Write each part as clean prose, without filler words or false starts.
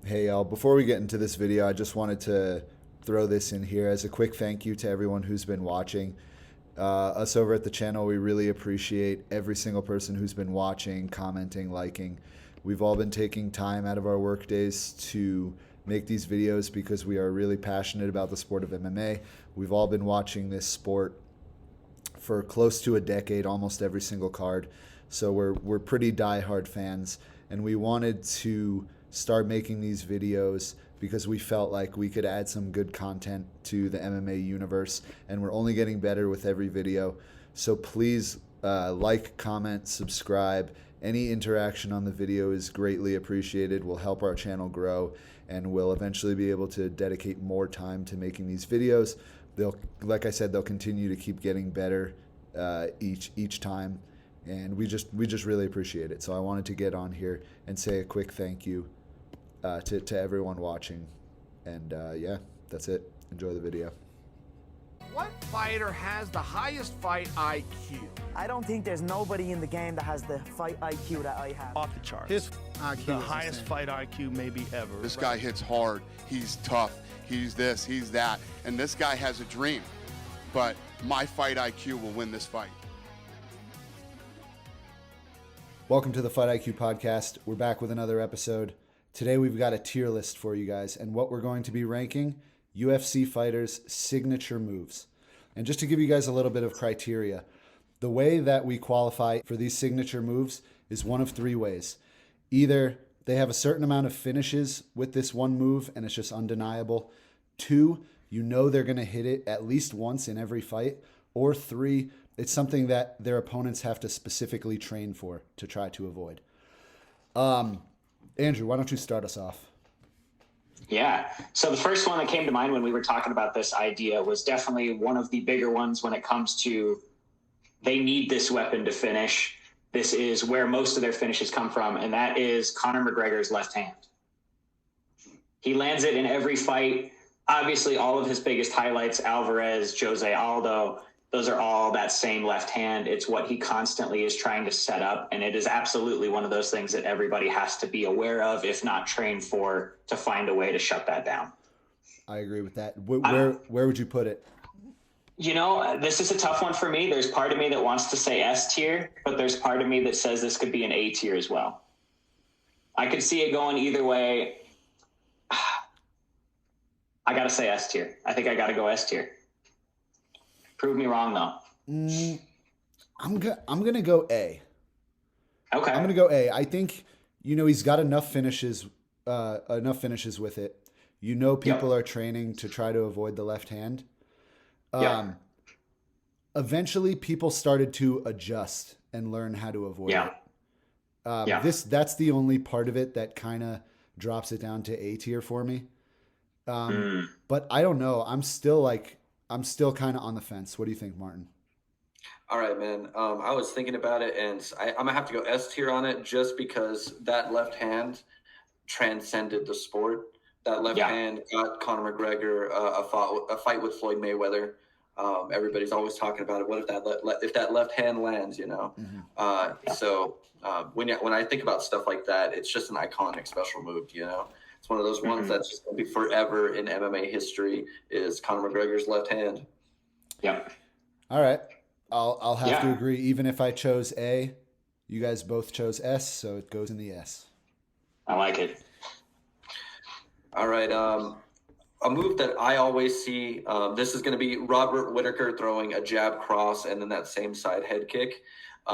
Hey y'all, before we get into this video, I just wanted to throw this in here as a quick thank you to everyone who's been watching. Us over at the channel, we really appreciate every single person who's been watching, commenting, liking. We've all been taking time out of our work days to make these videos because we are really passionate about the sport of MMA. We've all been watching this sport for close to a decade, almost every single card. So we're pretty diehard fans, and we wanted to start making these videos because we felt like we could add some good content to the MMA universe, and we're only getting better with every video. So please like, comment, subscribe. Any interaction on the video is greatly appreciated, will help our channel grow, and we'll eventually be able to dedicate more time to making these videos. Like I said, they'll continue to keep getting better each time, and we just really appreciate it. So I wanted to get on here and say a quick thank you to everyone watching, and yeah, that's it. Enjoy the video. What fighter has the highest fight IQ? I don't think there's nobody in the game that has the fight IQ that I have. Off the charts. His IQ the is highest insane. fight IQ maybe ever. This guy hits hard, he's tough, he's this, he's that, and this guy has a dream, but my fight IQ will win this fight. Welcome to the Fight IQ podcast. We're back with another episode. Today we've got a tier list for you guys, and what we're going to be ranking, UFC fighters' signature moves. And just to give you guys a little bit of criteria, the way that we qualify for these signature moves is one of three ways. Either they have a certain amount of finishes with this one move and it's just undeniable. 2, you know they're going to hit it at least once in every fight. Or 3, it's something that their opponents have to specifically train for to try to avoid. Andrew, why don't you start us off? Yeah. So the first one that came to mind when we were talking about this idea was definitely one of the bigger ones when it comes to they need this weapon to finish. This is where most of their finishes come from, and that is Conor McGregor's left hand. He lands it in every fight. Obviously, all of his biggest highlights, Alvarez, Jose Aldo, those are all that same left hand. It's what he constantly is trying to set up, and it is absolutely one of those things that everybody has to be aware of, if not trained for, to find a way to shut that down. I agree with that. Where would you put it? You know, this is a tough one for me. There's part of me that wants to say S tier, but there's part of me that says this could be an A tier as well. I could see it going either way. I got to say S tier. I think I got to go S tier. Prove me wrong, though. I'm gonna go A. Okay. I'm gonna go A. I think he's got enough finishes with it. People are training to try to avoid the left hand. Eventually, people started to adjust and learn how to avoid it. That's the only part of it that kind of drops it down to A tier for me. But I don't know. I'm still kind of on the fence. What do you think, Martin? All right, man. I was thinking about it, and I'm going to have to go S tier on it just because that left hand transcended the sport. That left hand got Conor McGregor a fight with Floyd Mayweather. Everybody's always talking about it. What if that left hand lands, Mm-hmm. So when I think about stuff like that, it's just an iconic special move, It's one of those ones that's just going to be forever in MMA history is Conor McGregor's left hand. Yeah. All right. I'll have to agree. Even if I chose A, you guys both chose S, so it goes in the S. I like it. All right. A move that I always see, this is going to be Robert Whittaker throwing a jab cross and then that same side head kick.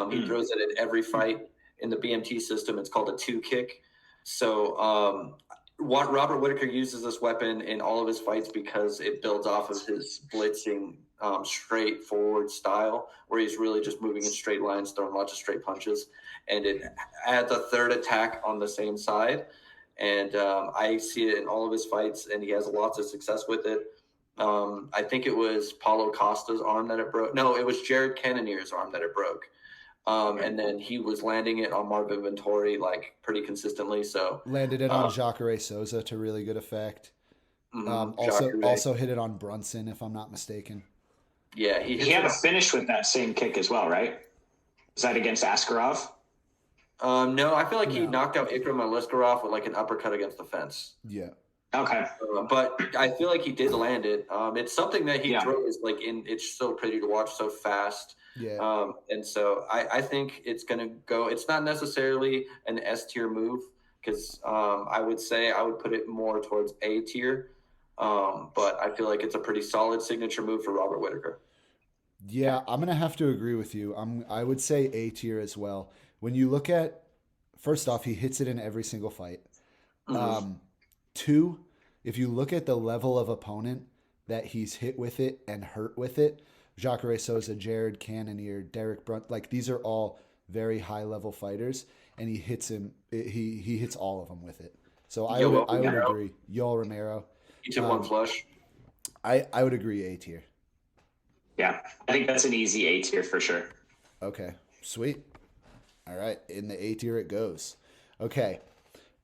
He throws it in every fight. In the BMT system, it's called a 2 kick. So Robert Whittaker uses this weapon in all of his fights because it builds off of his blitzing, straightforward style, where he's really just moving in straight lines, throwing lots of straight punches, and it adds a third attack on the same side. And I see it in all of his fights, and he has lots of success with it. I think it was Paulo Costa's arm that it broke. No, it was Jared Cannonier's arm that it broke. And then he was landing it on Marvin Vettori pretty consistently. So landed it on Jacare Souza to really good effect. Also hit it on Brunson, if I'm not mistaken. Yeah, he had a finish with that same kick as well, right? Was that against Askarov? No, I feel like he No. knocked out Ikram Aliskerov with like an uppercut against the fence. Yeah. Okay. But I feel like he did land it. It's something that he Yeah. throws like it's so pretty to watch, so fast. Yeah. And so I think it's gonna go. It's not necessarily an S tier move because I would say I would put it more towards A tier. But I feel like it's a pretty solid signature move for Robert Whittaker. Yeah, I'm gonna have to agree with you. I would say A tier as well. When you look at, first off, he hits it in every single fight. Two, if you look at the level of opponent that he's hit with it and hurt with it, Jacare Souza, Jared Cannonier, Derek Brunt, like these are all very high level fighters, and he hits he hits all of them with it. So I would agree. Yoel Romero. He took one flush. I would agree A tier. Yeah, I think that's an easy A tier for sure. Okay, sweet. All right, in the A tier it goes. Okay,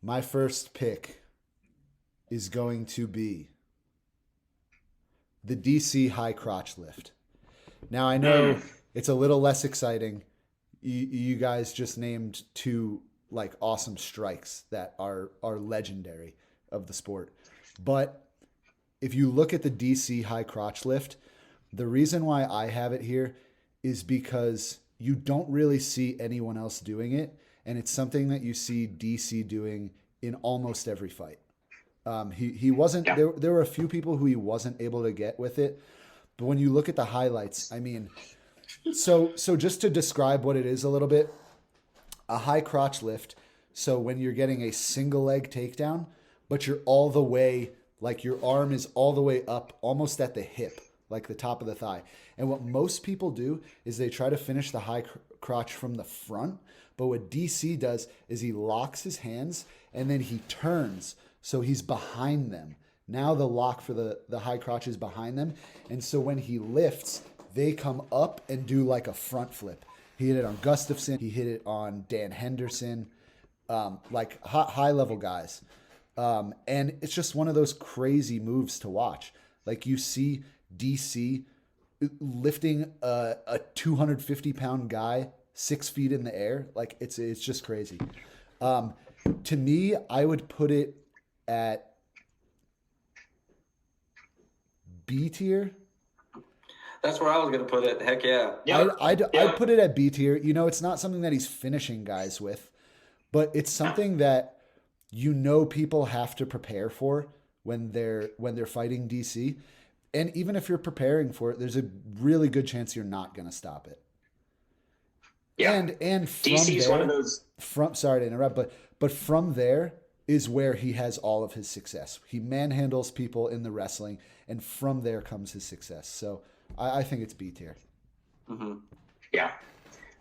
my first pick is going to be the DC high crotch lift. Now, I know it's a little less exciting. You guys just named two like awesome strikes that are legendary of the sport. But if you look at the DC high crotch lift, the reason why I have it here is because you don't really see anyone else doing it, and it's something that you see DC doing in almost every fight. He wasn't there were a few people who he wasn't able to get with it, but when you look at the highlights, I mean, so just to describe what it is a little bit, a high crotch lift. So when you're getting a single leg takedown, but you're all the way, like your arm is all the way up almost at the hip, like the top of the thigh. And what most people do is they try to finish the high crotch from the front, but what DC does is he locks his hands and then he turns. So he's behind them. Now the lock for the high crotch is behind them. And so when he lifts, they come up and do like a front flip. He hit it on Gustafsson. He hit it on Dan Henderson, like high level guys. And it's just one of those crazy moves to watch. Like you see DC lifting a 250-pound guy 6 feet in the air. Like it's just crazy. To me, I would put it at B tier. That's where I was going to put it. Heck yeah. I'd put it at B tier. You know, it's not something that he's finishing guys with, but it's something that people have to prepare for when they're fighting DC. And even if you're preparing for it, there's a really good chance you're not going to stop it. Yeah. And from DC's there, one of those. Sorry to interrupt, but from there is where he has all of his success. He manhandles people in the wrestling, and from there comes his success. So I think it's B tier. Mm-hmm. Yeah,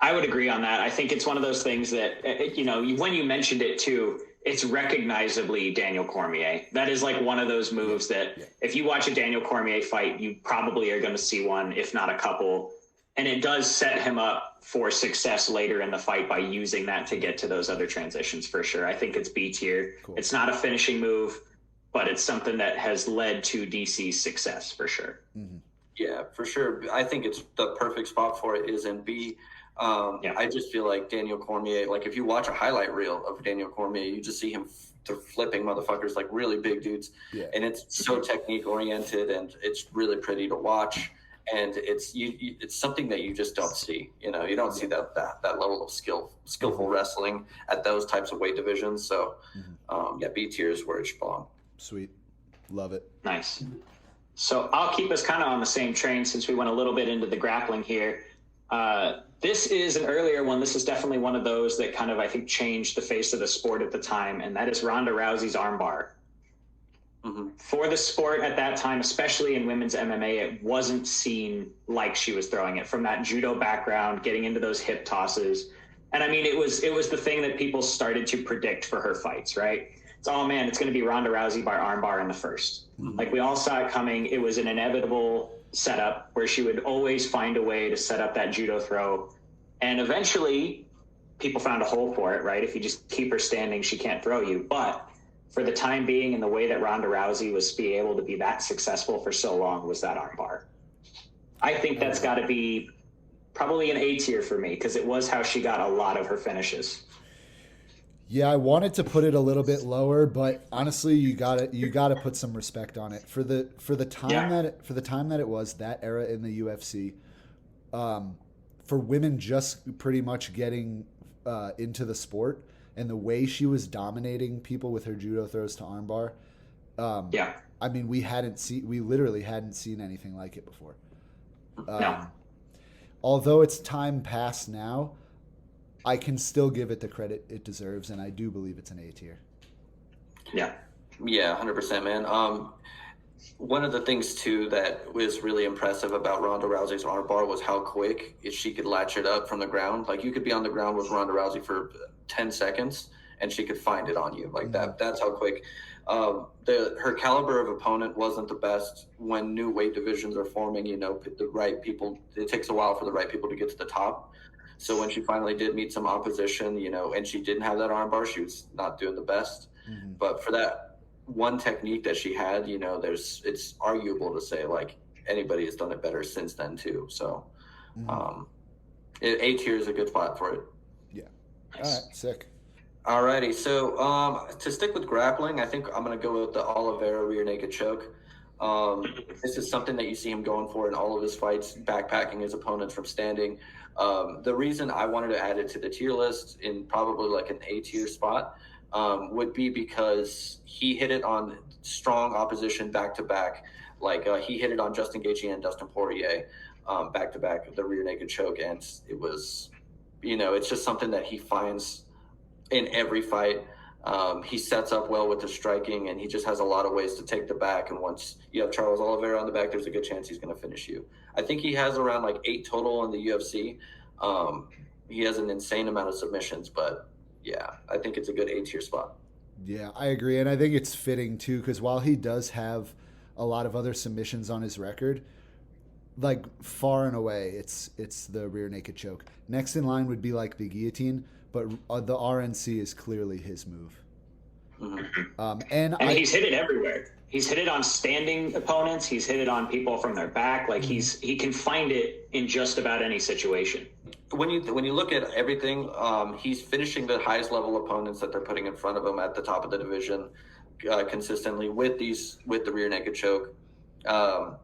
I would agree on that. I think it's one of those things that, when you mentioned it too, it's recognizably Daniel Cormier. That is like one of those moves that if you watch a Daniel Cormier fight, you probably are going to see one, if not a couple. And it does set him up for success later in the fight by using that to get to those other transitions for sure. I think it's B tier. Cool. It's not a finishing move, but it's something that has led to DC's success for sure. Mm-hmm. Yeah, for sure. I think it's the perfect spot for it is in B. I just feel like Daniel Cormier, like if you watch a highlight reel of Daniel Cormier, you just see him flipping motherfuckers like really big dudes. Yeah. And it's so technique oriented and it's really pretty to watch. And it's something that you just don't see. You don't see that level of skillful wrestling at those types of weight divisions. So, B tier is where it should belong. Sweet, love it. Nice. So I'll keep us kind of on the same train since we went a little bit into the grappling here. This is an earlier one. This is definitely one of those that kind of, I think, changed the face of the sport at the time, and that is Ronda Rousey's armbar. Mm-hmm. For the sport at that time, especially in women's MMA, it wasn't seen like she was throwing it from that judo background, getting into those hip tosses. And I mean, it was the thing that people started to predict for her fights, right? It's, oh man, it's going to be Ronda Rousey by armbar in the first. Mm-hmm. Like we all saw it coming. It was an inevitable setup where she would always find a way to set up that judo throw. And eventually people found a hole for it, right? If you just keep her standing, she can't throw you. But for the time being, and the way that Ronda Rousey was able to be that successful for so long was that armbar. I think that's got to be probably an A tier for me because it was how she got a lot of her finishes. Yeah, I wanted to put it a little bit lower, but honestly, you gotta put some respect on it for the time that it was, that era in the UFC. For women just pretty much getting into the sport, and the way she was dominating people with her judo throws to armbar. I mean, we literally hadn't seen anything like it before. No. Although it's time past now, I can still give it the credit it deserves, and I do believe it's an A tier. Yeah. Yeah, 100%, man. One of the things too that was really impressive about Ronda Rousey's armbar was how quick she could latch it up from the ground. Like, you could be on the ground with Ronda Rousey for 10 seconds and she could find it on you like that. That's how quick. Her caliber of opponent wasn't the best. When new weight divisions are forming, the right people, it takes a while for the right people to get to the top. So when she finally did meet some opposition, and she didn't have that armbar, she was not doing the best. Mm-hmm. But for that one technique that she had, it's arguable to say like anybody has done it better since then too. So A tier is a good spot for it. Yeah. All right, sick. Alrighty, so to stick with grappling, I think I'm going to go with the Oliveira rear naked choke. This is something that you see him going for in all of his fights, backpacking his opponents from standing. The reason I wanted to add it to the tier list in probably like an A tier spot would be because he hit it on strong opposition back to back. Like he hit it on Justin Gaethje and Dustin Poirier back to back, the rear naked choke, and it was, it's just something that he finds in every fight. He sets up well with the striking, and he just has a lot of ways to take the back. And once you have Charles Oliveira on the back, there's a good chance he's going to finish you. I think he has around like 8 total in the UFC. He has an insane amount of submissions, but yeah, I think it's a good A tier spot. Yeah, I agree. And I think it's fitting too, because while he does have a lot of other submissions on his record, like far and away, it's the rear naked choke. Next in line would be like the guillotine, but the RNC is clearly his move. Mm-hmm. And he's hit it everywhere. He's hit it on standing opponents. He's hit it on people from their back. Like he can find it in just about any situation. When you look at everything, he's finishing the highest level opponents that they're putting in front of him at the top of the division consistently with the rear naked choke.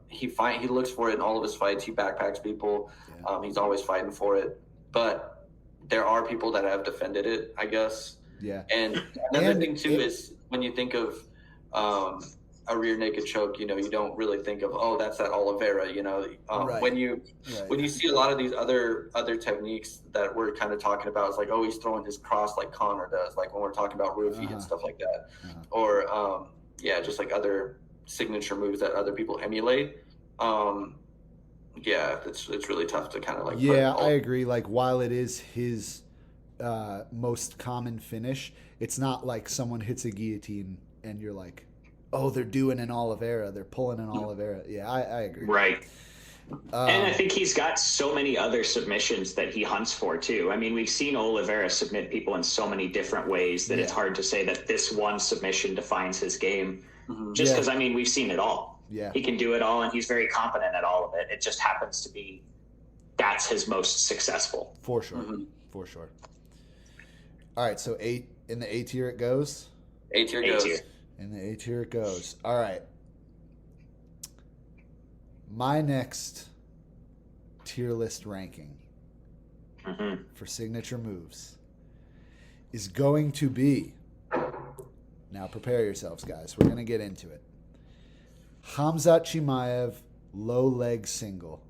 He looks for it in all of his fights. He backpacks people. Yeah. He's always fighting for it. But there are people that have defended it, I guess. Yeah. And another thing too is when you think of a rear naked choke, you don't really think of, oh, that's that Oliveira, right. When you see a lot of these other techniques that we're kind of talking about, it's like, oh, he's throwing his cross like Conor does, like when we're talking about roofie and stuff like that, or just like other signature moves that other people emulate. It's really tough to kind of like. Yeah, I agree. Like while it is his most common finish, it's not like someone hits a guillotine and you're like, oh, they're doing an Oliveira. They're pulling an Oliveira. Yeah, I agree. Right. And I think he's got so many other submissions that he hunts for, too. I mean, we've seen Oliveira submit people in so many different ways that it's hard to say that this one submission defines his game. Mm-hmm. Just because, we've seen it all. Yeah. He can do it all, and he's very competent at all of it. It just happens to be that's his most successful. For sure. Mm-hmm. For sure. All right, so in the A tier it goes? A tier goes. In the A tier it goes. All right. My next tier list ranking for signature moves is going to be, now prepare yourselves, guys. We're going to get into it. Khamzat Chimaev low leg single.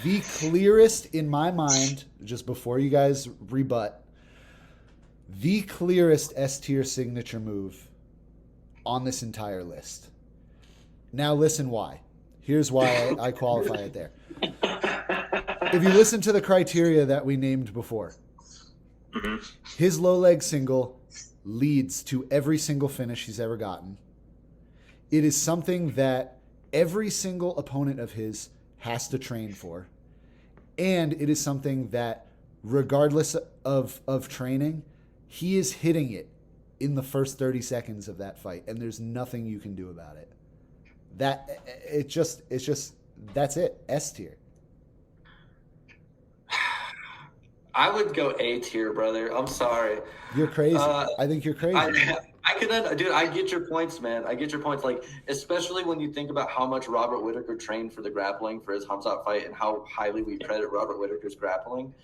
The clearest in my mind, just before you guys rebut, the clearest S tier signature move on this entire list. Now listen why. Here's why I qualify it there. If you listen to the criteria that we named before, his low leg single leads to every single finish he's ever gotten. It is something that every single opponent of his has to train for. And it is something that, regardless of training, he is hitting it in the first 30 seconds of that fight, and there's nothing you can do about it. That's it. S tier. I would go A tier, brother. I'm sorry. You're crazy. I think you're crazy. I could, dude. I get your points, man. I get your points. Like, especially when you think about how much Robert Whitaker trained for the grappling for his Hamzat fight, and how highly we credit Robert Whitaker's grappling.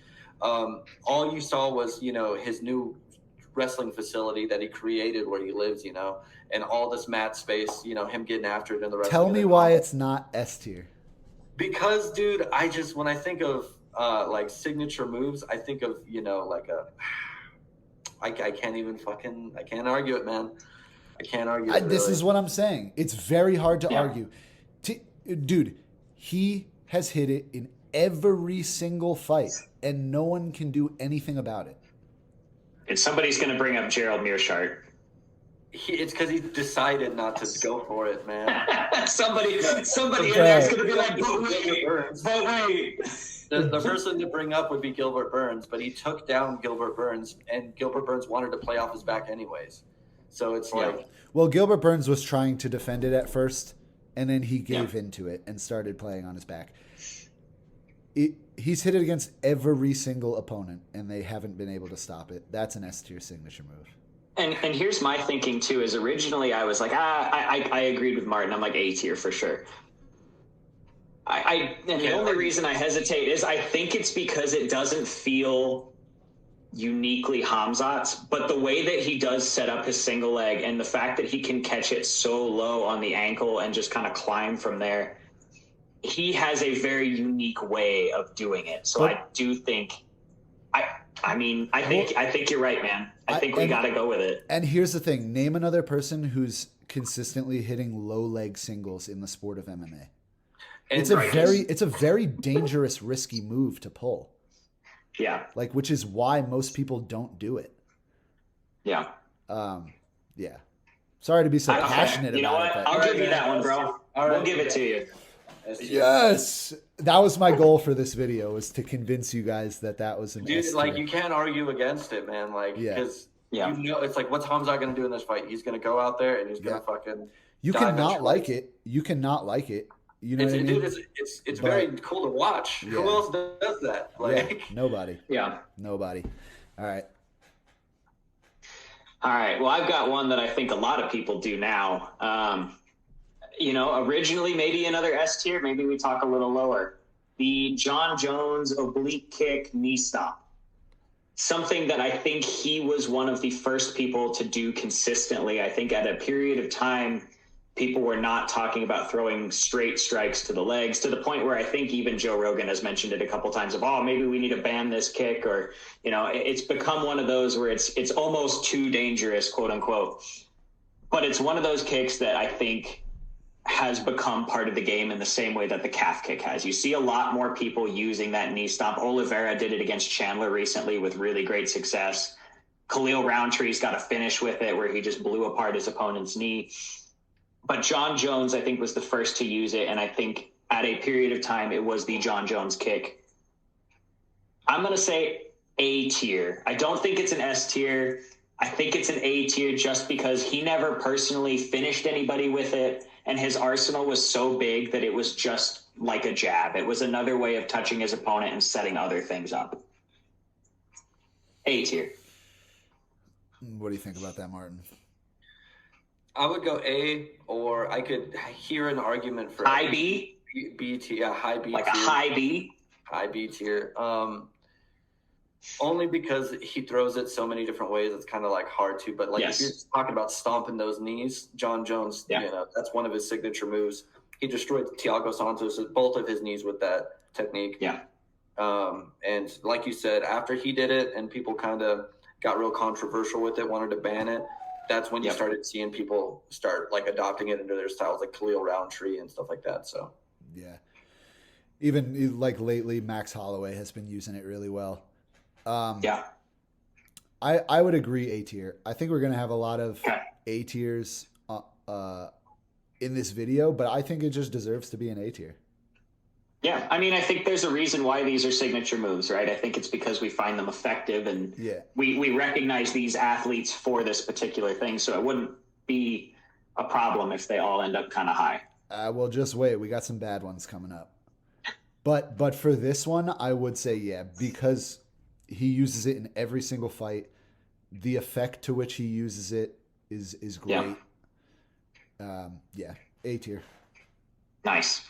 All you saw was, his new wrestling facility that he created where he lives, and all this mat space, him getting after it in the wrestling. Tell me why it's not S tier. Because, dude, when I think of like signature moves, I think of, I can't argue it, man. I can't argue it. This really. is what I'm saying. It's very hard to argue. Dude, he has hit it in every single fight, and no one can do anything about it. And somebody's going to bring up Gerald Mearshart. It's because he decided not to go for it, man. somebody in there is going to be like, but wait. The person to bring up would be Gilbert Burns, but he took down Gilbert Burns, and Gilbert Burns wanted to play off his back anyways. So it's like... Well, Gilbert Burns was trying to defend it at first, and then he gave into it and started playing on his back. He's hit it against every single opponent, and they haven't been able to stop it. That's an S-tier signature move. And here's my thinking, too, is originally I was like, I agreed with Martin. I'm like A-tier for sure. And the only reason I hesitate is I think it's because it doesn't feel uniquely Hamzat's, but the way that he does set up his single leg and the fact that he can catch it so low on the ankle and just kind of climb from there, he has a very unique way of doing it. So I do think, I think you're right, man. I think we got to go with it. And here's the thing. Name another person who's consistently hitting low leg singles in the sport of MMA. It's a very dangerous, risky move to pull. Yeah. Like, which is why most people don't do it. Yeah. Yeah. Sorry to be so passionate about it. You know what? I'll give you that one, bro. We'll give it to you. Yes. That was my goal for this video, was to convince you guys that was an Dude, S like, tier. you can't argue against it, man. Like, because it's like, what's Hamzat going to do in this fight? He's going to do out there, and he's going to fucking... You cannot like it. You cannot like it. You know what I mean? Dude, it's very cool to watch. Yeah. Who else does that? Like, nobody. Yeah. Nobody. All right. Well, I've got one that I think a lot of people do now. Originally maybe another S tier. Maybe we talk a little lower. The John Jones oblique kick knee stop. Something that I think he was one of the first people to do consistently. I think at a period of time, people were not talking about throwing straight strikes to the legs, to the point where I think even Joe Rogan has mentioned it a couple times of, maybe we need to ban this kick, or, it's become one of those where it's almost too dangerous, quote unquote. But it's one of those kicks that I think has become part of the game in the same way that the calf kick has. You see a lot more people using that knee stomp. Oliveira did it against Chandler recently with really great success. Khalil Roundtree's got a finish with it where he just blew apart his opponent's knee. But John Jones, I think, was the first to use it, and I think at a period of time it was the John Jones kick. I'm going to say A tier. I don't think it's an S tier. I think it's an A tier just because he never personally finished anybody with it, and his arsenal was so big that it was just like a jab. It was another way of touching his opponent and setting other things up. A tier. What do you think about that, Martin? I would go A, or I could hear an argument for high B. B tier, high B, like tier. A high B. High B tier. Only because he throws it so many different ways, it's kind of like hard to. But like if you're just talking about stomping those knees, John Jones, that's one of his signature moves. He destroyed Thiago Santos, both of his knees with that technique. Yeah. And like you said, after he did it, and people kind of got real controversial with it, wanted to ban it. That's when you started seeing people start like adopting it into their styles, like Khalil Roundtree and stuff like that. So yeah, even like lately, Max Holloway has been using it really well. I would agree A tier. I think we're gonna have a lot of A tiers in this video, but I think it just deserves to be an A tier. Yeah, I mean, I think there's a reason why these are signature moves, right? I think it's because we find them effective, and we recognize these athletes for this particular thing, so it wouldn't be a problem if they all end up kind of high. Well, just wait. We got some bad ones coming up. But for this one, I would say because he uses it in every single fight. The effect to which he uses it is great. A tier. Nice.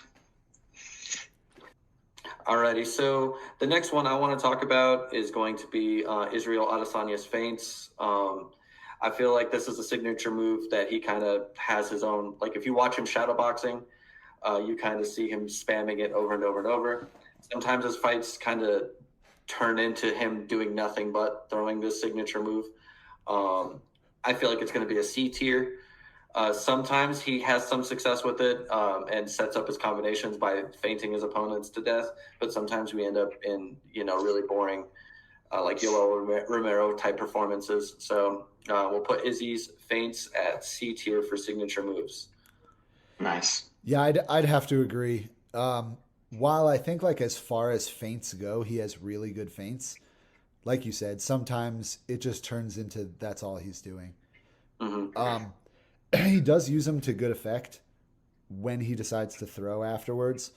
Alrighty, so the next one I want to talk about is going to be Israel Adesanya's feints. I feel like this is a signature move that he kind of has his own. Like if you watch him shadowboxing, you kind of see him spamming it over and over and over. Sometimes his fights kind of turn into him doing nothing but throwing this signature move. I feel like it's going to be a C tier. Sometimes he has some success with it and sets up his combinations by feinting his opponents to death. But sometimes we end up in, really boring, like Yoel Romero type performances. So we'll put Izzy's feints at C tier for signature moves. Nice. Yeah, I'd have to agree. While I think like as far as feints go, he has really good feints. Like you said, sometimes it just turns into that's all he's doing. Mm-hmm. He does use them to good effect when he decides to throw afterwards,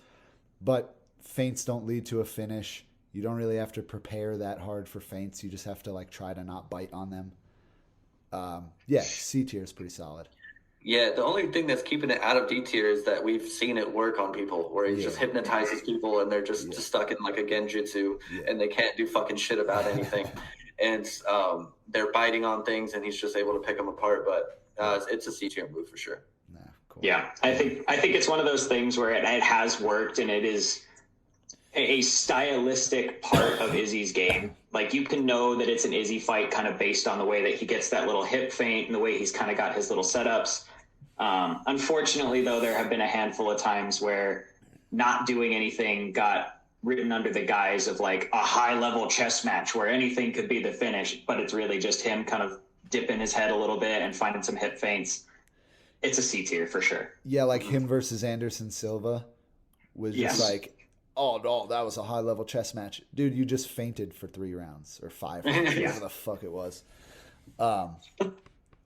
but feints don't lead to a finish. You don't really have to prepare that hard for feints. You just have to like try to not bite on them. C tier is pretty solid. Yeah, the only thing that's keeping it out of D tier is that we've seen it work on people where he just hypnotizes people and they're just stuck in like a genjutsu and they can't do fucking shit about anything. And they're biting on things and he's just able to pick them apart. But it's a C tier move for sure. Cool. Yeah, I think it's one of those things where it has worked and it is a stylistic part of Izzy's game. Like you can know that it's an Izzy fight kind of based on the way that he gets that little hip feint and the way he's kind of got his little setups. Unfortunately, though, there have been a handful of times where not doing anything got written under the guise of like a high-level chess match where anything could be the finish, but it's really just him kind of dipping his head a little bit and finding some hip feints. It's a C tier for sure. Yeah, like him versus Anderson Silva was just like, oh no, that was a high-level chess match. Dude, you just fainted for 3 rounds or 5 rounds, whatever the fuck it was. All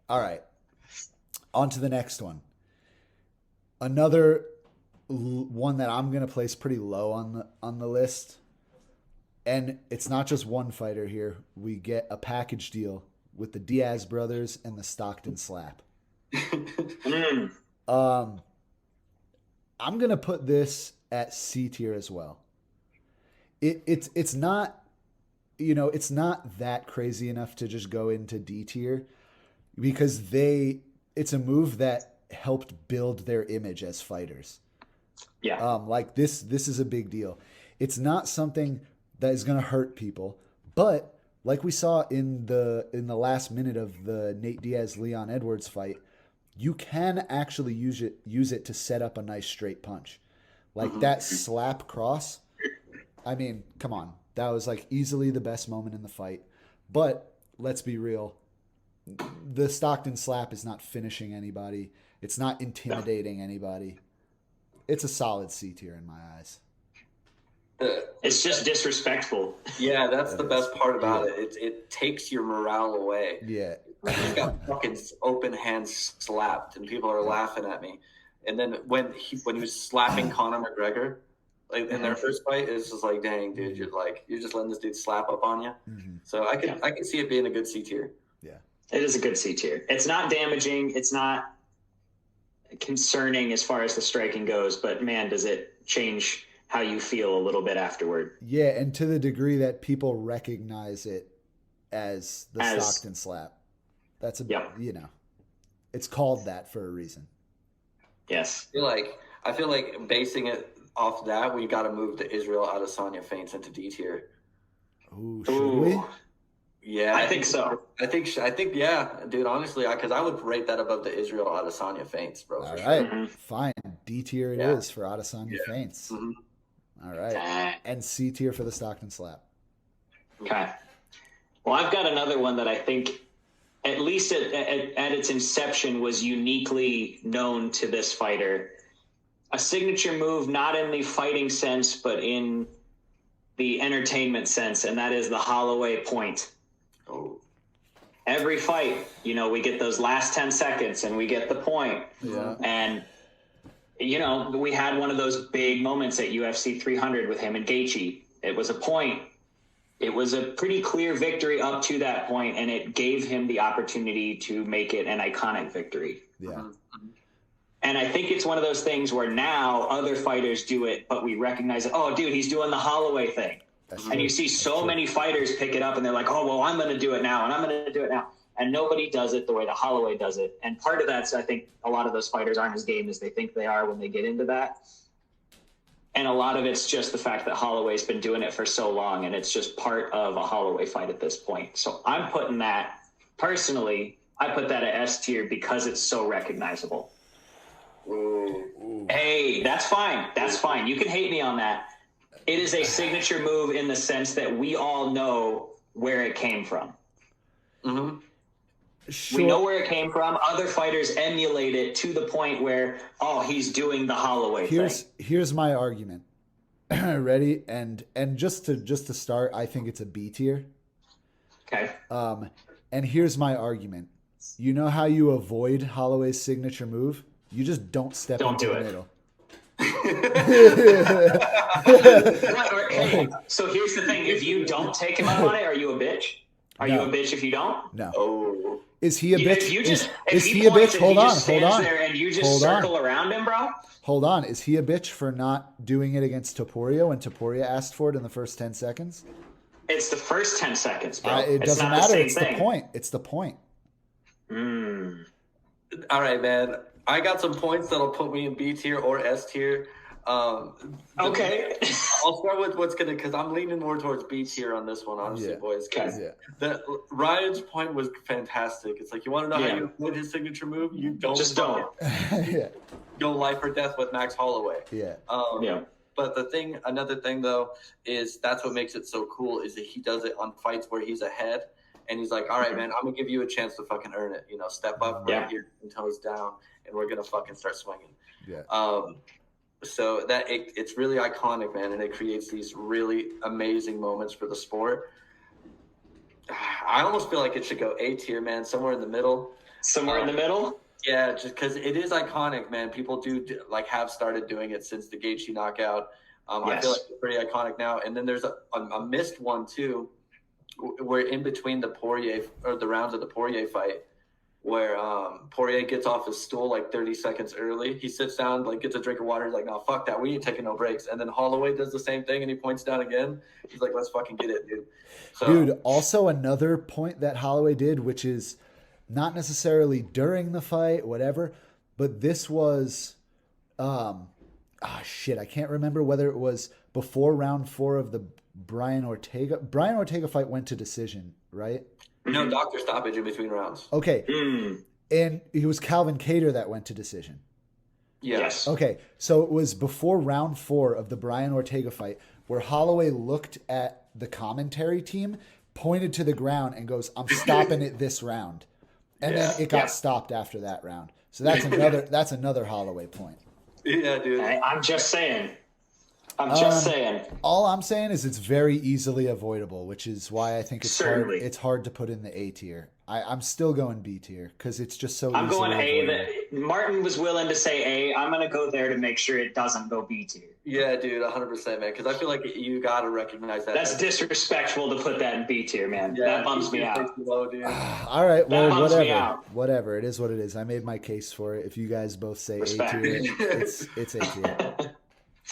right. On to the next one. Another one that I'm going to place pretty low on the list. And it's not just one fighter here. We get a package deal with the Diaz brothers and the Stockton slap. I'm going to put this at C tier as well. It's not, it's not that crazy enough to just go into D tier because it's a move that helped build their image as fighters. Yeah. Like this is a big deal. It's not something that is going to hurt people, but like we saw in the last minute of the Nate Diaz Leon Edwards fight, you can actually use it to set up a nice straight punch. Like that slap cross. I mean, come on. That was like easily the best moment in the fight. But let's be real. The Stockton slap is not finishing anybody. It's not intimidating anybody. It's a solid C tier in my eyes. It's just disrespectful. Yeah, that's the best part about it. It takes your morale away. Yeah. I just got fucking open hands slapped, and people are laughing at me. And then when he was slapping Conor McGregor, like in their first fight, it's just like, dang, dude, you're just letting this dude slap up on you. Mm-hmm. So I can see it being a good C tier. Yeah, it is a good C tier. It's not damaging. It's not concerning as far as the striking goes. But man, does it change how you feel a little bit afterward? Yeah, and to the degree that people recognize it as the Stockton slap. That's it's called that for a reason. Yes. I feel like basing it off that, we got to move the Israel Adesanya feints into D tier. Ooh, should we? Yeah, I think so. I think, yeah, dude. Honestly, because I would rate that above the Israel Adesanya feints, bro. All right, fine. D tier it is for Adesanya feints. Mm-hmm. All right, and C tier for the Stockton slap. Okay. Well, I've got another one that I think, at least at its inception, was uniquely known to this fighter. A signature move, not in the fighting sense, but in the entertainment sense, and that is the Holloway point. Oh. Every fight, we get those last 10 seconds and we get the point. Yeah. And, we had one of those big moments at UFC 300 with him and Gaethje. It was a point. It was a pretty clear victory up to that point, and it gave him the opportunity to make it an iconic victory. Yeah. And I think it's one of those things where now other fighters do it, but we recognize it. Oh, dude, he's doing the Holloway thing. And you see so many fighters pick it up, and they're like, oh, well, I'm going to do it now, and I'm going to do it now. And nobody does it the way that Holloway does it. And part of that's, I think, a lot of those fighters aren't as game as they think they are when they get into that. And a lot of it's just the fact that Holloway's been doing it for so long, and it's just part of a Holloway fight at this point. So I'm putting that, personally, I put that at S tier because it's so recognizable. Ooh. Hey, that's fine. That's fine. You can hate me on that. It is a signature move in the sense that we all know where it came from. Mm-hmm. Sure. We know where it came from. Other fighters emulate it to the point where, oh, he's doing the Holloway thing. Here's my argument. Ready? And just to start, I think it's a B tier. Okay. And here's my argument. You know how you avoid Holloway's signature move? You just don't step into the middle. Hey, so here's the thing. If you don't take him up on it, are you a bitch? Are you a bitch if you don't? No. Oh. Is he a bitch? Is he a bitch? Hold on. There and you just circle around him, bro? Hold on. Is he a bitch for not doing it against Topuria when Topuria asked for it in the first 10 seconds? It's the first 10 seconds, bro. It doesn't matter. It's the point. It's the point. All right, man. I got some points that'll put me in B tier or S tier. Okay. I'll start with what's gonna, because I'm leaning more towards B tier on this one, honestly, boys. Ryan's point was fantastic. It's like, you want to know how you avoid his signature move? You don't. Just don't. Go life or death with Max Holloway. Yeah. But another thing though, is that's what makes it so cool is that he does it on fights where he's ahead. And he's like, all right, man, I'm going to give you a chance to fucking earn it. You know, step up right here and toes down, and we're going to fucking start swinging. Yeah. So that it's really iconic, man, and it creates these really amazing moments for the sport. I almost feel like it should go A tier, man, somewhere in the middle. Somewhere in the middle? Yeah, just because it is iconic, man. People have started doing it since the Gaethje knockout. I feel like it's pretty iconic now. And then there's a missed one, too. We're in between the rounds of the Poirier fight, where Poirier gets off his stool like 30 seconds early. He sits down, like gets a drink of water. He's like, "No, fuck that. We ain't taking no breaks." And then Holloway does the same thing, and he points down again. He's like, "Let's fucking get it, dude." So, dude, also another point that Holloway did, which is not necessarily during the fight, whatever, but this was, I can't remember whether it was before round 4 of the Brian Ortega fight went to decision, right? No, doctor stoppage in between rounds. Okay. And it was Calvin Kattar that went to decision. Yes. Okay. So it was before round 4 of the Brian Ortega fight where Holloway looked at the commentary team, pointed to the ground and goes, "I'm stopping it this round." And then it got stopped after that round. So that's another Holloway point. Yeah, dude. I'm just saying. All I'm saying is it's very easily avoidable, which is why I think it's hard to put in the A tier. I'm still going B tier because it's just so I'm easily going avoidable. Martin was willing to say A. I'm going to go there to make sure it doesn't go B tier. Yeah, dude, 100%, man, because I feel like you got to recognize that. That's disrespectful to put that in B tier, man. Yeah, that bums me out. Low, dude. All right, well, that bums me out. Whatever. It is what it is. I made my case for it. If you guys both say A tier, it's A tier.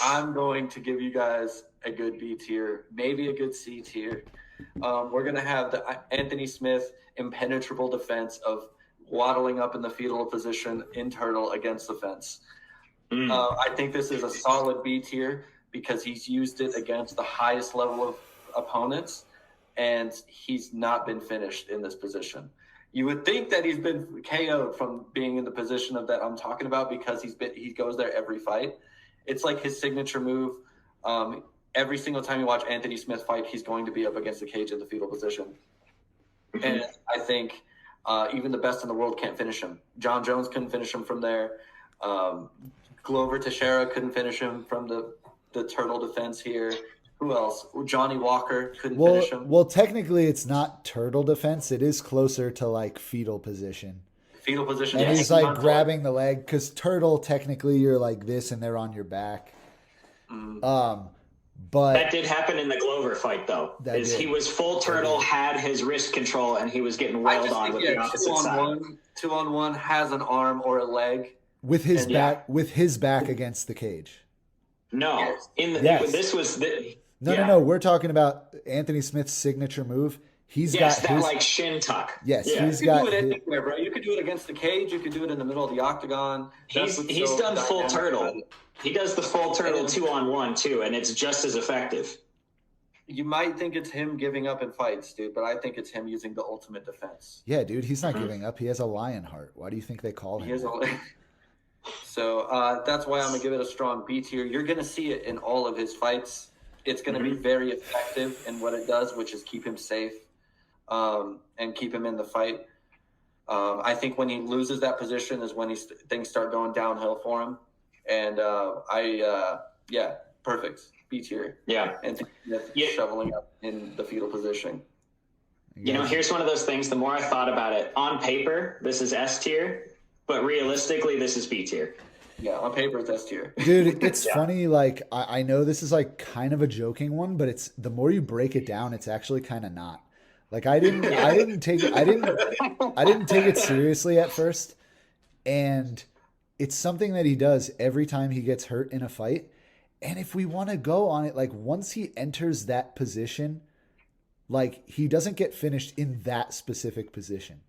I'm going to give you guys a good B tier, maybe a good C tier. We're going to have the Anthony Smith impenetrable defense of waddling up in the fetal position in turtle against the fence. I think this is a solid B tier because he's used it against the highest level of opponents, and he's not been finished in this position. You would think that he's been KO'd from being in the position of that I'm talking about because he goes there every fight. It's like his signature move. Every single time you watch Anthony Smith fight, he's going to be up against the cage in the fetal position. And I think even the best in the world can't finish him. John Jones couldn't finish him from there. Glover Teixeira couldn't finish him from the turtle defense here. Who else? Johnny Walker couldn't finish him. Well, technically it's not turtle defense. It is closer to like fetal position. Fetal position. And he's like grabbing the leg because turtle, technically you're like this and they're on your back. But that did happen in the Glover fight, though. He was full turtle, had his wrist control, and he was getting wailed on with the opposite side. 2-on-1 has an arm or a leg with his back against the cage. No, this was no. We're talking about Anthony Smith's signature move. He's got that like shin tuck. Yes, yeah. He's got. You could do it anywhere, bro. You could do it against the cage. You could do it in the middle of the octagon. He's done full turtle. He does the full turtle 2-on-1 too, and it's just as effective. You might think it's him giving up in fights, dude, but I think it's him using the ultimate defense. Yeah, dude, he's not giving up. He has a lion heart. Why do you think they call him? So that's why I'm going to give it a strong B tier. You're going to see it in all of his fights. It's going to be very effective in what it does, which is keep him safe and keep him in the fight. I think when he loses that position is when things start going downhill for him. And perfect. B tier. Yeah. And shoveling up in the fetal position. You know, here's one of those things. The more I thought about it, on paper, this is S tier, but realistically, this is B tier. Yeah, on paper, it's S tier. Dude, it's funny. Like, I know this is like kind of a joking one, but it's the more you break it down, it's actually kind of not. Like, I didn't take it seriously at first, and it's something that he does every time he gets hurt in a fight. And if we want to go on it, like once he enters that position, like he doesn't get finished in that specific position.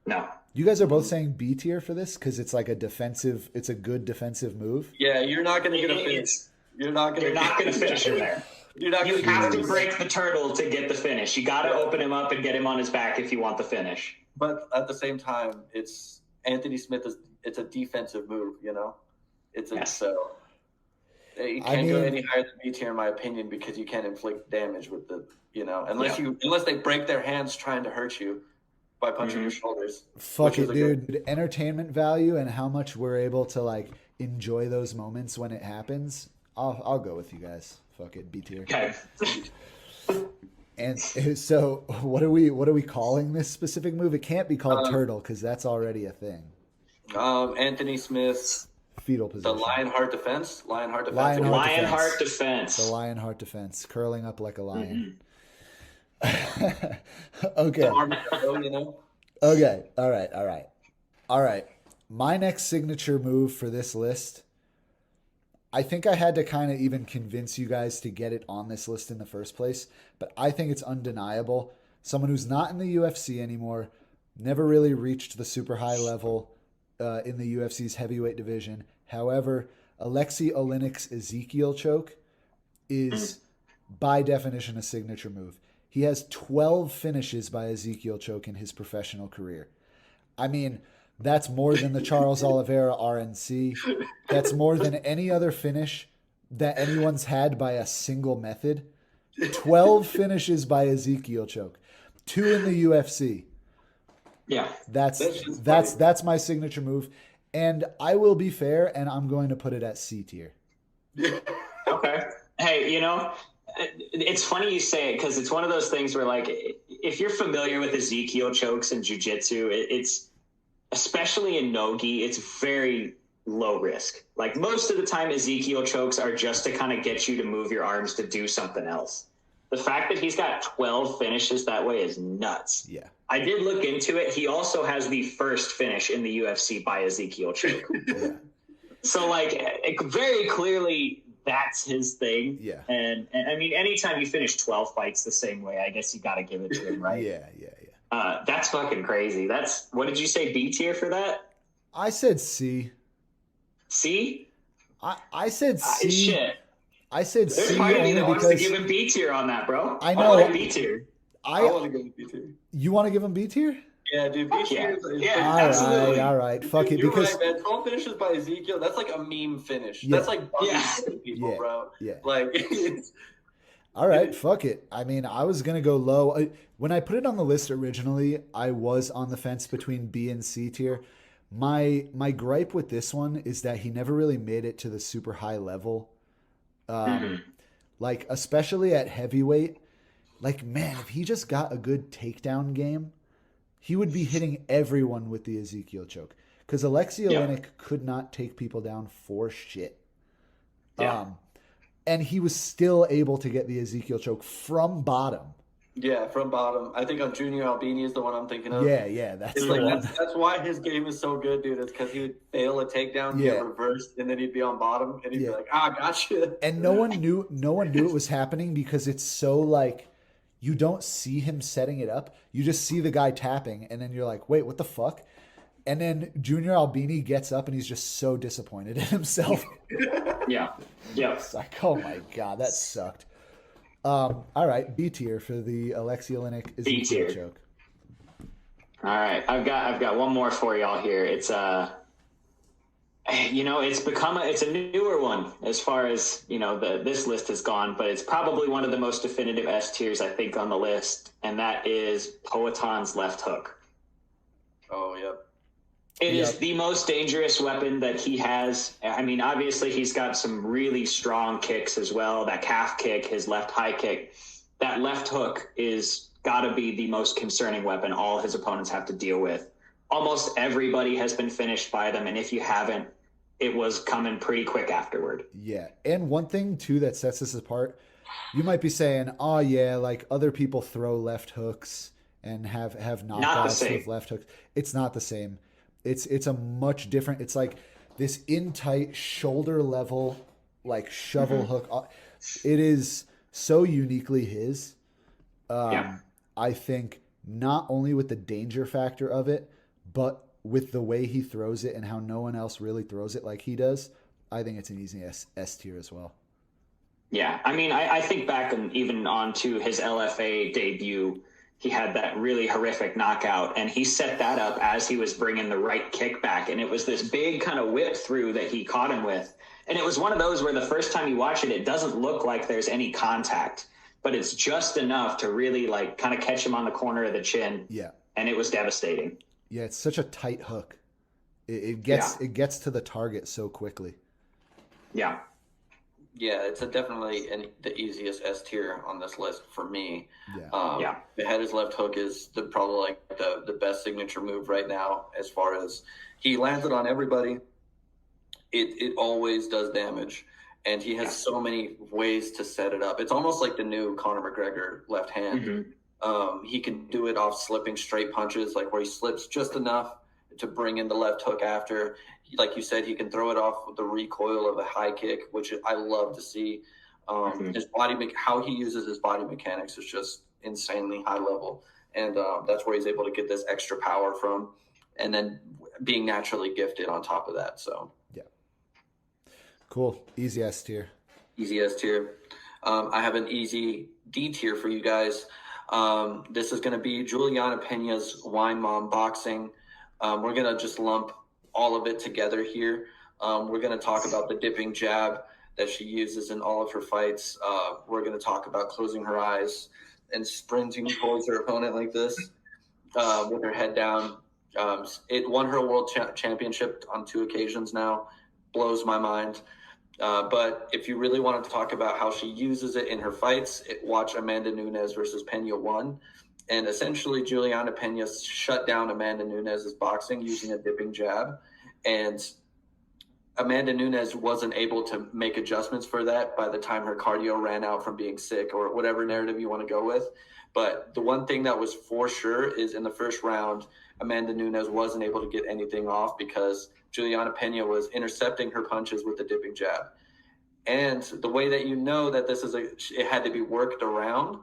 No. You guys are both saying B tier for this because it's like it's a good defensive move. Yeah, you're not going to get a finish. You're not going to finish him there. You have to break the turtle to get the finish. You got to open him up and get him on his back if you want the finish. But at the same time, it's Anthony Smith it's a defensive move, you know? So you can't go any higher than B tier in my opinion because you can't inflict damage with the, you know, unless they break their hands trying to hurt you by punching your shoulders. Fuck it, dude. Entertainment value and how much we're able to like enjoy those moments when it happens. I'll go with you guys. Fuck it, B tier. Okay. And so, what are we calling this specific move? It can't be called turtle because that's already a thing. Anthony Smith's fetal position. The Lionheart defense. Lionheart defense. The Lionheart defense, curling up like a lion. Okay. You know? Okay. All right. My next signature move for this list. I think I had to kind of even convince you guys to get it on this list in the first place, but I think it's undeniable. Someone who's not in the UFC anymore, never really reached the super high level in the UFC's heavyweight division. However, Alexei Oleinik's Ezekiel choke is by definition a signature move. He has 12 finishes by Ezekiel choke in his professional career. I mean, that's more than the Charles Oliveira RNC. That's more than any other finish that anyone's had by a single method. 12 finishes by Ezekiel choke. 2 in the UFC. Yeah. That's my signature move. And I will be fair, and I'm going to put it at C tier. Okay. Hey, you know, it's funny you say it because it's one of those things where, like, if you're familiar with Ezekiel chokes in jiu-jitsu, it's especially in no-gi, it's very low risk. Like, most of the time, Ezekiel chokes are just to kind of get you to move your arms to do something else. The fact that he's got 12 finishes that way is nuts. Yeah. I did look into it. He also has the first finish in the UFC by Ezekiel choke. Yeah. So, like, very clearly that's his thing. Yeah. And I mean, anytime you finish 12 fights the same way, I guess you got to give it to him, right? Yeah. That's fucking crazy. What did you say, B tier for that? I said C. C? I said C. Shit. I said There's C part of me only that wants to because give him B tier on that, bro. I know. I want B tier. I want to go with B tier. You want to give him B tier? Yeah, dude. B tier. Yeah, absolutely. All right. Fuck it. You're because right, man. 12 finishes by Ezekiel, that's like a meme finish. Yeah. That's like people, bro. Yeah. Like, all right, fuck it. I mean, I was going to go low. When I put it on the list originally, I was on the fence between B and C tier. My gripe with this one is that he never really made it to the super high level. Like, especially at heavyweight. Like, man, if he just got a good takedown game, he would be hitting everyone with the Ezekiel choke. Because Alexei Oleinik could not take people down for shit. Yeah. and he was still able to get the Ezekiel choke from bottom. Yeah, from bottom. I think on Junior Albini is the one I'm thinking of. Yeah, that's It's the like one. that's why his game is so good, dude. It's because he would fail a takedown, Yeah. get reversed, and then he'd be on bottom, and he'd Yeah. be like, "Ah, gotcha." And no one knew it was happening because it's so like you don't see him setting it up. You just see the guy tapping, and then you're like, wait, what the fuck? And then Junior Albini gets up and he's just so disappointed in himself. Yeah. Yeah. It's like, oh my god, that sucked. All right, B tier for the Alexei Oleinik Ezekiel tier. choke. All right, I've got one more for y'all here. It's it's a newer one as far as this list has gone, but it's probably one of the most definitive S tiers I think on the list, and that is Poaton's left hook. Oh, yep. It is the most dangerous weapon that he has. I mean, obviously he's got some really strong kicks as well. That calf kick, his left high kick, that left hook is got to be the most concerning weapon all his opponents have to deal with. Almost everybody has been finished by them, and if you haven't, it was coming pretty quick afterward. Yeah, and one thing too that sets this apart, you might be saying, oh yeah, like other people throw left hooks and have knockouts with left hooks. It's not the same. It's a much different. It's like this in tight shoulder level, like shovel hook. It is so uniquely his. I think not only with the danger factor of it, but with the way he throws it and how no one else really throws it like he does. I think it's an easy S tier as well. Yeah, I mean, I think back and even on to his LFA debut. He had that really horrific knockout, and he set that up as he was bringing the right kick back. And it was this big kind of whip through that he caught him with. And it was one of those where the first time you watch it, it doesn't look like there's any contact, but it's just enough to really like kind of catch him on the corner of the chin. Yeah. And it was devastating. Yeah, it's such a tight hook. It gets to the target so quickly. Yeah. Yeah, it's definitely the easiest S tier on this list for me. Yeah. The head his left hook is probably like the best signature move right now as far as he lands it on everybody. It always does damage, and he has so many ways to set it up. It's almost like the new Conor McGregor left hand. He can do it off slipping straight punches, like where he slips just enough to bring in the left hook after. Like you said, he can throw it off with the recoil of a high kick, which I love to see. His how he uses his body mechanics is just insanely high level. And that's where he's able to get this extra power from, and then being naturally gifted on top of that. So, yeah. Cool. Easy S tier. Easy S tier. I have an easy D tier for you guys. This is going to be Juliana Pena's Wine Mom Boxing. We're going to just lump all of it together here. We're going to talk about the dipping jab that she uses in all of her fights. We're going to talk about closing her eyes and sprinting towards her opponent like this with her head down. It won her world championship on 2 occasions now. Blows my mind. But if you really wanted to talk about how she uses it in her fights, watch Amanda Nunes versus Pena 1. And essentially, Juliana Pena shut down Amanda Nunes' boxing using a dipping jab. And Amanda Nunes wasn't able to make adjustments for that by the time her cardio ran out from being sick, or whatever narrative you want to go with. But the one thing that was for sure is in the first round, Amanda Nunes wasn't able to get anything off because Juliana Pena was intercepting her punches with the dipping jab. And the way that you know that it had to be worked around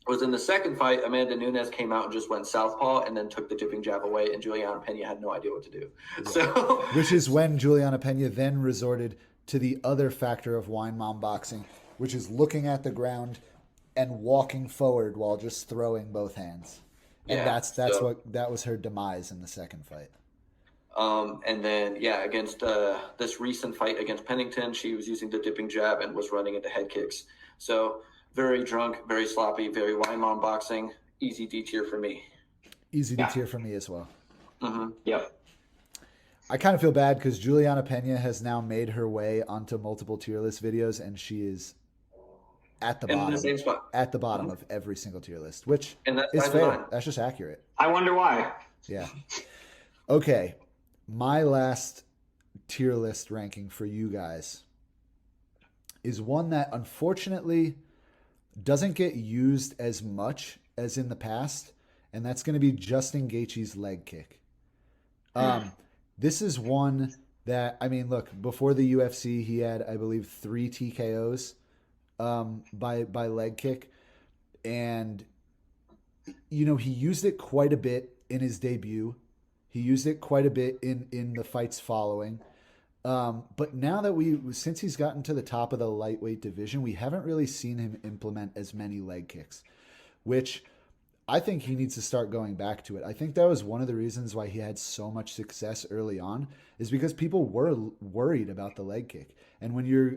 was in the second fight, Amanda Nunes came out and just went southpaw and then took the dipping jab away, and Juliana Pena had no idea what to do. Yeah. So, which is when Juliana Pena then resorted to the other factor of Wine Mom Boxing, which is looking at the ground and walking forward while just throwing both hands. And that was her demise in the second fight. And then, against this recent fight against Pennington, she was using the dipping jab and was running into head kicks. So very drunk, very sloppy, very Wine Mom Boxing. Easy D tier for me. Easy D tier for me as well. Mm-hmm. Yep. I kind of feel bad because Juliana Pena has now made her way onto multiple tier list videos, and she is at the bottom. The same spot. At the bottom of every single tier list, which that's is fair. design. That's just accurate. I wonder why. Yeah. Okay. My last tier list ranking for you guys is one that unfortunately doesn't get used as much as in the past, and that's going to be Justin Gaethje's leg kick. This is one that, I mean, look, before the UFC, he had, I believe, 3 TKOs by leg kick, and he used it quite a bit in his debut. He used it quite a bit in the fights following. But now that since he's gotten to the top of the lightweight division, we haven't really seen him implement as many leg kicks, which I think he needs to start going back to it. I think that was one of the reasons why he had so much success early on, is because people were worried about the leg kick. And when you're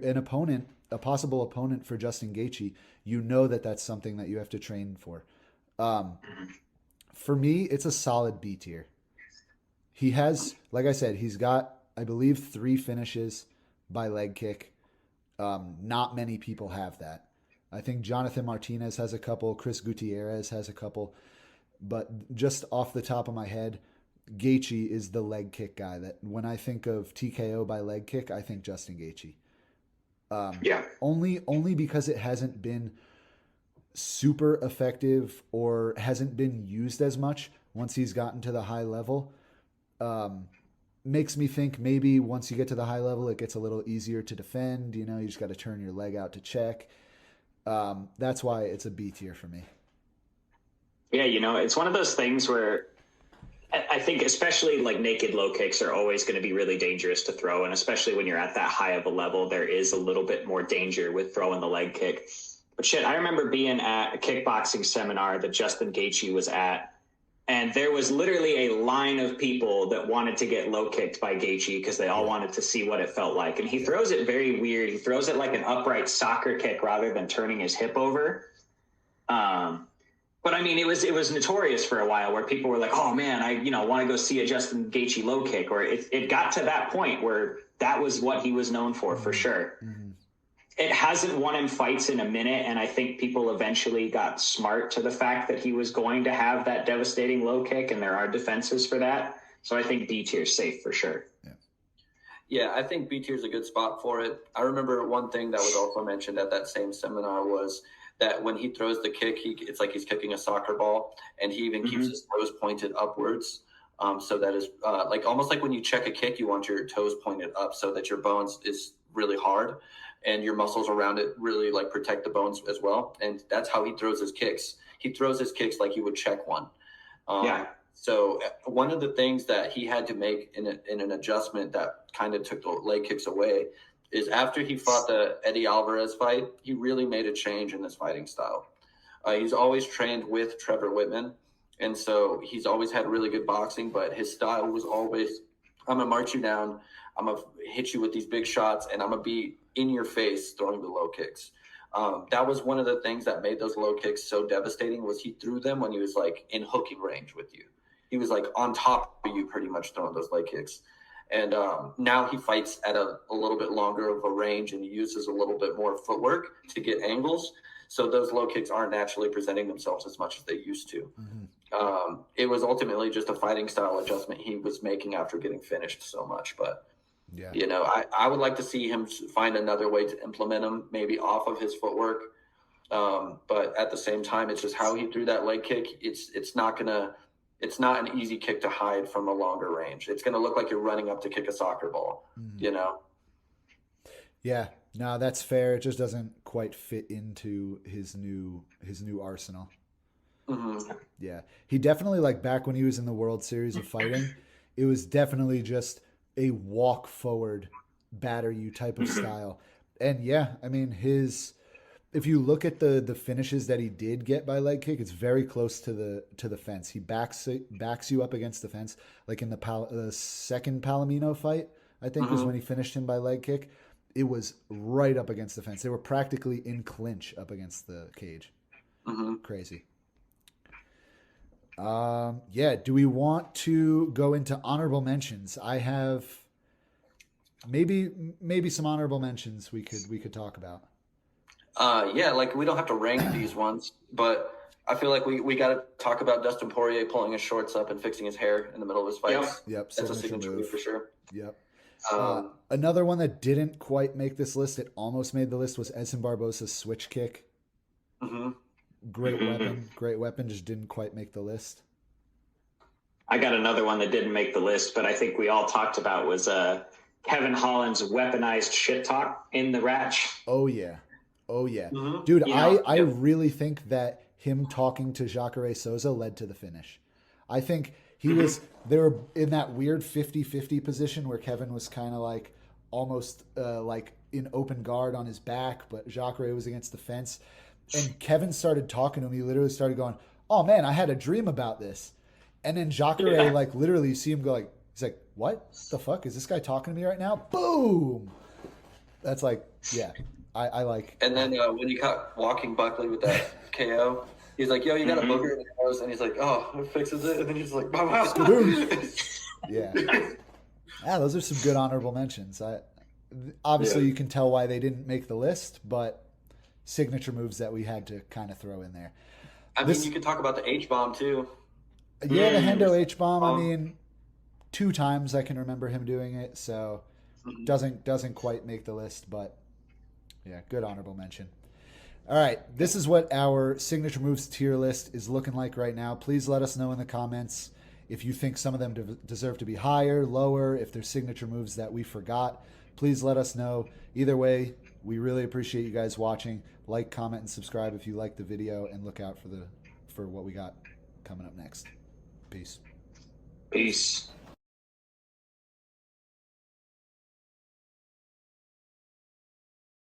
a possible opponent for Justin Gaethje, you know that that's something that you have to train for. For me, it's a solid B tier. He has, like I said, he's got, I believe, 3 finishes by leg kick. Not many people have that. I think Jonathan Martinez has a couple. Chris Gutierrez has a couple. But just off the top of my head, Gaethje is the leg kick guy. That when I think of TKO by leg kick, I think Justin Gaethje. Only because it hasn't been super effective or hasn't been used as much once he's gotten to the high level. Makes me think maybe once you get to the high level, it gets a little easier to defend. You just got to turn your leg out to check. That's why it's a B tier for me. Yeah, it's one of those things where I think especially like naked low kicks are always going to be really dangerous to throw. And especially when you're at that high of a level, there is a little bit more danger with throwing the leg kick. But shit, I remember being at a kickboxing seminar that Justin Gaethje was at, and there was literally a line of people that wanted to get low kicked by Gaethje because they all wanted to see what it felt like. And he throws it very weird. He throws it like an upright soccer kick rather than turning his hip over. But I mean, it was notorious for a while where people were like, "Oh man, I want to go see a Justin Gaethje low kick," or it got to that point where that was what he was known for sure. Mm-hmm. It hasn't won him fights in a minute, and I think people eventually got smart to the fact that he was going to have that devastating low kick, and there are defenses for that. So I think B tier is safe for sure. Yeah, I think B tier is a good spot for it. I remember one thing that was also mentioned at that same seminar was that when he throws the kick, it's like he's kicking a soccer ball, and he even keeps his toes pointed upwards. So that is like almost like when you check a kick, you want your toes pointed up so that your bones is really hard and your muscles around it really like protect the bones as well. And that's how he throws his kicks. He throws his kicks like he would check one. So one of the things that he had to make in an adjustment that kind of took the leg kicks away is after he fought the Eddie Alvarez fight, he really made a change in his fighting style. He's always trained with Trevor Whitman, and so he's always had really good boxing, but his style was always, I'm going to march you down, I'm going to hit you with these big shots, and I'm going to be in your face throwing the low kicks. That was one of the things that made those low kicks so devastating was he threw them when he was like in hooking range with you. He was like on top of you pretty much throwing those leg kicks. And now he fights at a little bit longer of a range and he uses a little bit more footwork to get angles. So those low kicks aren't naturally presenting themselves as much as they used to. Mm-hmm. It was ultimately just a fighting style adjustment he was making after getting finished so much. But, I would like to see him find another way to implement them, maybe off of his footwork. But at the same time, it's just how he threw that leg kick. It's not an easy kick to hide from a longer range. It's going to look like you're running up to kick a soccer ball, Yeah, no, that's fair. It just doesn't quite fit into his new arsenal. Mm-hmm. Yeah, he definitely, like back when he was in the World Series of Fighting, it was definitely just a walk forward, batter you type of style. And yeah, I mean if you look at the finishes that he did get by leg kick, it's very close to the fence. He backs you up against the fence, like in the second Palomino fight, I think was when he finished him by leg kick. It was right up against the fence. They were practically in clinch up against the cage. Mm-hmm. Crazy. Do we want to go into honorable mentions? I have maybe some honorable mentions we could talk about. Like we don't have to rank these ones, but I feel like we got to talk about Dustin Poirier pulling his shorts up and fixing his hair in the middle of his fights. Yep. That's a signature move for sure. Yep. Another one that didn't quite make this list, it almost made the list, was Edson Barbosa's switch kick. Mm-hmm. Great weapon, just didn't quite make the list. I got another one that didn't make the list, but I think we all talked about was Kevin Holland's weaponized shit talk in the Ratch. Oh yeah. Mm-hmm. Dude, I really think that him talking to Jacare Souza led to the finish. I think he was, they were in that weird 50-50 position where Kevin was kind of like almost like in open guard on his back, but Jacare was against the fence. And Kevin started talking to him. He literally started going, "Oh man, I had a dream about this." And then Jacare, like literally you see him go like, he's like, "What the fuck? Is this guy talking to me right now?" Boom! That's like, yeah, I like. And then when he caught walking Buckley with that KO, he's like, "Yo, you got a booger in your nose," and he's like, "Oh, it fixes it." And then he's like, "Wow." Yeah. Yeah, those are some good honorable mentions. Obviously, you can tell why they didn't make the list, but signature moves that we had to kind of throw in there. I mean, you could talk about the H-bomb too. Yeah, the Hendo H-bomb. I mean, 2 times I can remember him doing it, so doesn't quite make the list, but yeah, good honorable mention. All right, this is what our signature moves tier list is looking like right now. Please let us know in the comments if you think some of them deserve to be higher, lower, if there's signature moves that we forgot. Please let us know. Either way, we really appreciate you guys watching. Like, comment, and subscribe if you like the video, and look out for what we got coming up next. Peace. Peace.